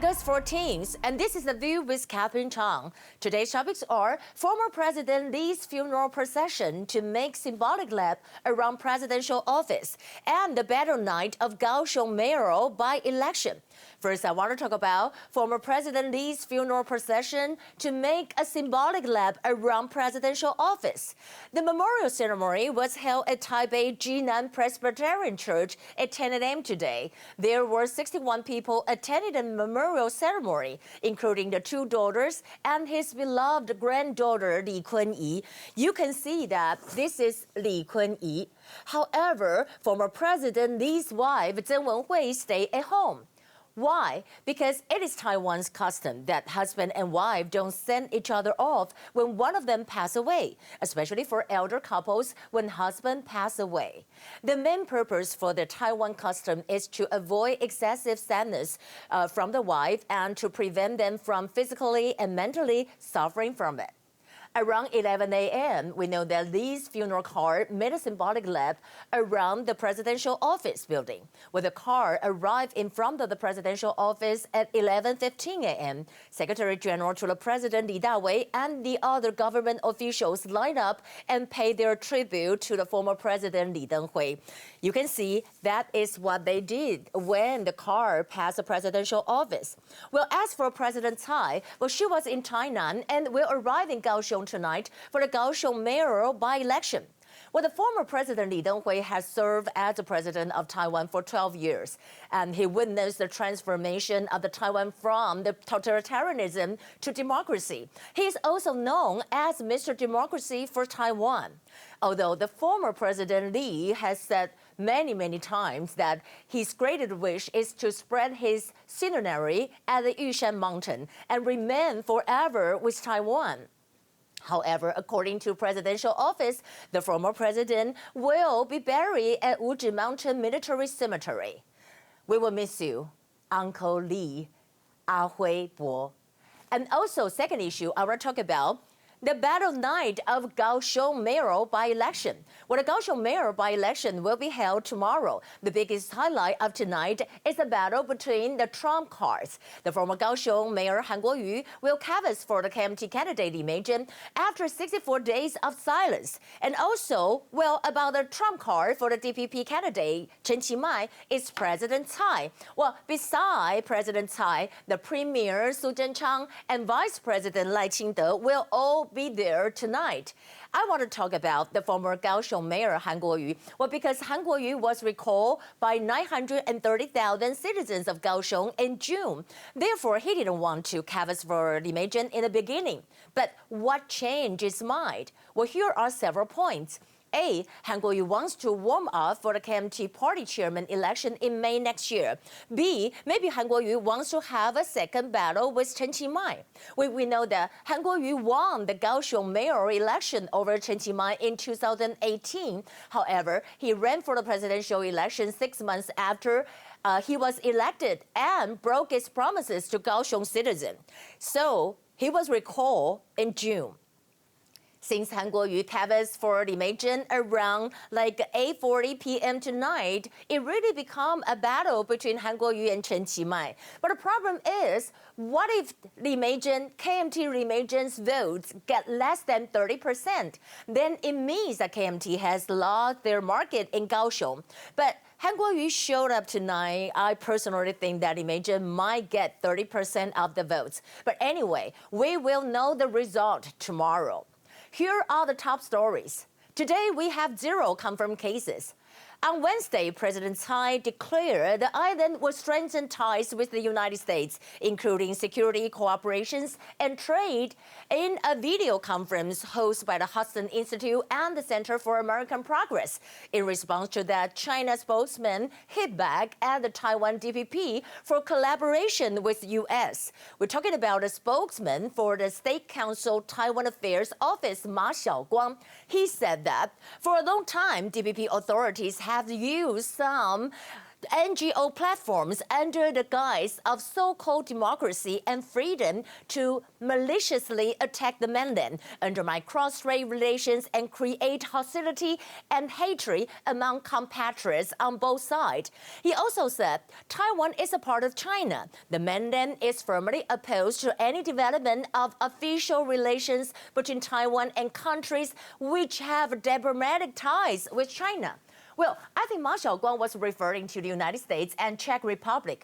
August 14th, and this is The View with Catherine Chang. Today's topics are former President Lee's funeral procession to make symbolic lap around presidential office and the battle night of Kaohsiung mayoral by-election. First, I want to talk about former President Lee's funeral procession to make a symbolic lap around presidential office. The memorial ceremony was held at Taipei Jinan Presbyterian Church at 10 a.m. today. There were 61 people attending the memorial ceremony, including the two daughters and his beloved granddaughter Li Kun-yi. You can see that this is Li Kun-yi. However, former President Lee's wife, Zheng Wenhui, stayed at home. Why? Because it is Taiwan's custom that husband and wife don't send each other off when one of them passes away, especially for elder couples when husband passes away. The main purpose for the Taiwan custom is to avoid excessive sadness from the wife and to prevent them from physically and mentally suffering from it. Around 11 a.m., we know that Lee's funeral car made a symbolic lap around the presidential office building. When the car arrived in front of the presidential office at 11:15 a.m., Secretary General to the President Li Dawei and the other government officials lined up and paid their tribute to the former President Li Denghui. You can see that is what they did when the car passed the presidential office. Well, as for President Tsai, well, she was in Tainan and will arrive in Kaohsiung tonight for the Kaohsiung mayoral by-election. Well, the former President Li Denghui has served as the president of Taiwan for 12 years, and he witnessed the transformation of the Taiwan from the totalitarianism to democracy. He is also known as Mr. Democracy for Taiwan. Although the former President Lee has said many times that his greatest wish is to spread his centenary at the Yushan Mountain and remain forever with Taiwan. However, according to presidential office, the former president will be buried at Wuzhi Mountain Military Cemetery. We will miss you, Uncle Lee, Hui Bo. And also, second issue I want to talk about, the battle night of Kaohsiung mayoral by-election. Well, the Kaohsiung mayoral by-election will be held tomorrow. The biggest highlight of tonight is the battle between the trump cards. The former Kaohsiung mayor Han Kuo-yu will canvass for the KMT candidate Li Mei-cheng after 64 days of silence. And also, well, about the trump card for the DPP candidate Chen Qimai is President Tsai. Well, besides President Tsai, the Premier Su Zhenchang and Vice President Lai Ching-te will all be there tonight. I want to talk about the former Kaohsiung mayor Han Kuo-yu. Well, because Han Kuo-yu was recalled by 930,000 citizens of Kaohsiung in June. Therefore, he didn't want to canvass for Li Mei-cheng in the beginning. But what changed his mind? Well, here are several points. A. Han Kuo-yu wants to warm up for the KMT party chairman election in May next year. B. Maybe Han Kuo-yu wants to have a second battle with Chen Qimai. We know that Han Kuo-yu won the Kaohsiung mayoral election over Chen Qimai in 2018. However, he ran for the presidential election 6 months after he was elected and broke his promises to Kaohsiung citizens. So he was recalled in June. Since Han Kuo-yu canvassed for Li Mei-cheng around like 8:40 p.m. tonight, it really became a battle between Han Kuo-yu and Chen Qimai. But the problem is, what if Li Mei-cheng, KMT Li Mei-cheng's votes get less than 30%? Then it means that KMT has lost their market in Kaohsiung. But Han Kuo-yu showed up tonight. I personally think that Li Mei-cheng might get 30% of the votes. But anyway, we will know the result tomorrow. Here are the top stories. Today, we have 0 confirmed cases. On Wednesday, President Tsai declared the island will strengthen ties with the United States, including security cooperations and trade, in a video conference hosted by the Confucius Institute and the Center for American Progress. In response to that, China's Spokesman hit back at the Taiwan DPP for collaboration with U.S. We're talking about a spokesman for the State Council Taiwan Affairs Office, Ma Xiaoguang. He said that for a long time, DPP authorities have used some NGO platforms under the guise of so-called democracy and freedom to maliciously attack the mainland, undermine cross-strait relations, and create hostility and hatred among compatriots on both sides. He also said Taiwan is a part of China. The mainland is firmly opposed to any development of official relations between Taiwan and countries which have diplomatic ties with China. Well, I think Ma Xiaoguang was referring to the United States and Czech Republic,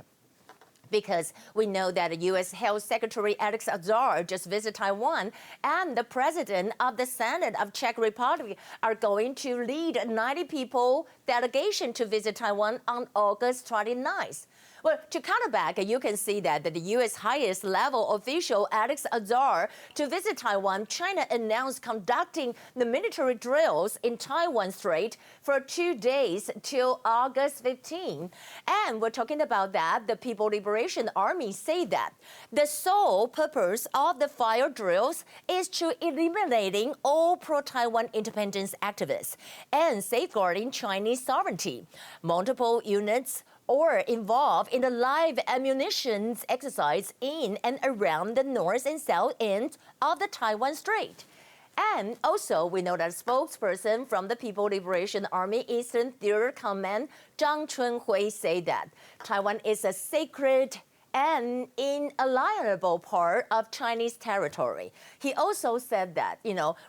because we know that the U.S. Health Secretary Alex Azar just visited Taiwan, and the president of the Senate of Czech Republic are going to lead a 90-people delegation to visit Taiwan on August 29th. Well, to counter back, you can see that the U.S. highest level official Alex Azar to visit Taiwan, China announced conducting the military drills in Taiwan Strait for 2 days till August 15. And we're talking about that. The People Liberation Army say that the sole purpose of the fire drills is to eliminating all pro-Taiwan independence activists and safeguarding Chinese sovereignty. Multiple units or involved in the live ammunition exercise in and around the north and south end of the Taiwan Strait. And also, we know that a spokesperson from the People Liberation Army Eastern Theater Command, Zhang Chunhui, said that Taiwan is a sacred and inalienable part of Chinese territory. He also said that,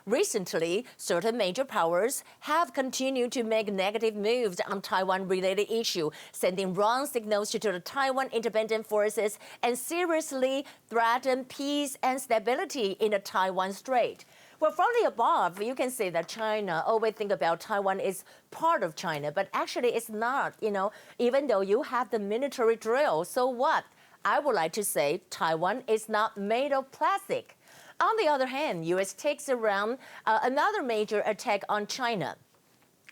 recently, certain major powers have continued to make negative moves on Taiwan-related issues, sending wrong signals to the Taiwan independent forces and seriously threaten peace and stability in the Taiwan Strait. Well, from the above, you can see that China always think about Taiwan is part of China, but actually it's not, even though you have the military drill, so what? I would like to say Taiwan is not made of plastic. On the other hand, U.S. takes around another major attack on China.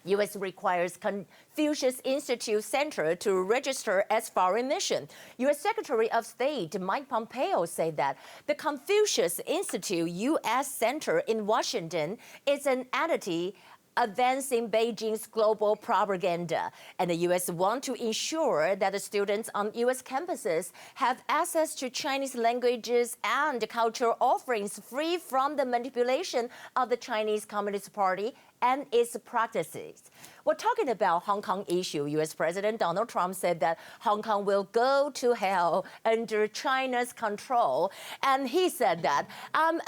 U.S. requires Confucius Institute Center to register as foreign mission. U.S. Secretary of State Mike Pompeo said that the Confucius Institute U.S. Center in Washington is an entity advancing Beijing's global propaganda. And the U.S. want to ensure that the students on U.S. campuses have access to Chinese languages and cultural offerings free from the manipulation of the Chinese Communist Party and its practices. We're talking about Hong Kong issue. U.S. President Donald Trump said that Hong Kong will go to hell under China's control. And he said that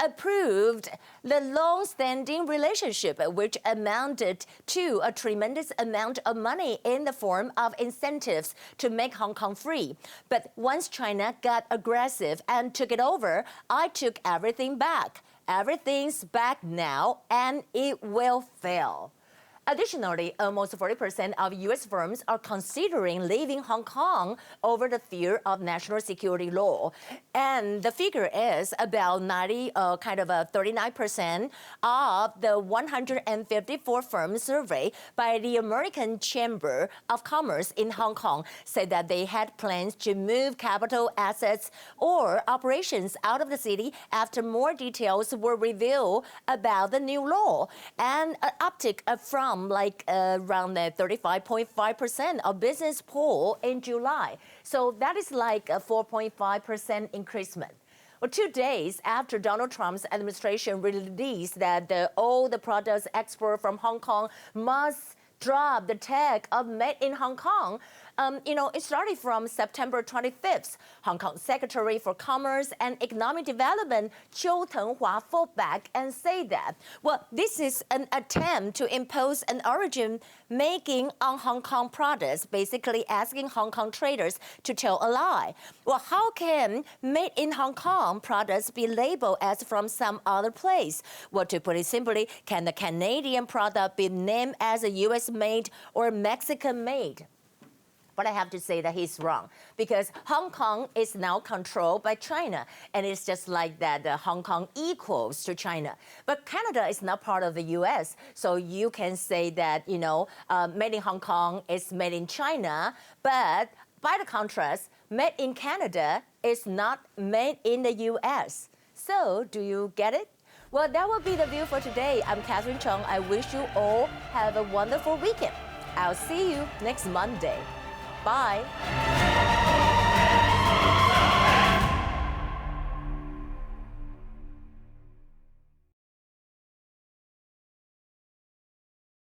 approved the long-standing relationship, which amounted to a tremendous amount of money in the form of incentives to make Hong Kong free. But once China got aggressive and took it over, I took everything back. Everything's back now, and it will fail. Additionally, almost 40% of U.S. firms are considering leaving Hong Kong over the fear of national security law. And the figure is about 39% of the 154 firms surveyed by the American Chamber of Commerce in Hong Kong said that they had plans to move capital assets or operations out of the city after more details were revealed about the new law, and an uptick from around 35.5% of business poll in July. So that is like a 4.5% increasement. Well, 2 days after Donald Trump's administration released that all the products exported from Hong Kong must drop the tag of made in Hong Kong, it started from September 25th. Hong Kong Secretary for Commerce and Economic Development Chiu Tenghua fought back and said that, well, this is an attempt to impose an origin making on Hong Kong products, basically asking Hong Kong traders to tell a lie. Well, how can made in Hong Kong products be labeled as from some other place? Well, to put it simply, can the Canadian product be named as a U.S. made or Mexican made? But I have to say that he's wrong, because Hong Kong is now controlled by China, and it's just like that Hong Kong equals to China. But Canada is not part of the U.S., so you can say that, made in Hong Kong is made in China, but by the contrast, made in Canada is not made in the U.S. So do you get it? Well, that will be the view for today. I'm Catherine Chang. I wish you all have a wonderful weekend. I'll see you next Monday. Bye.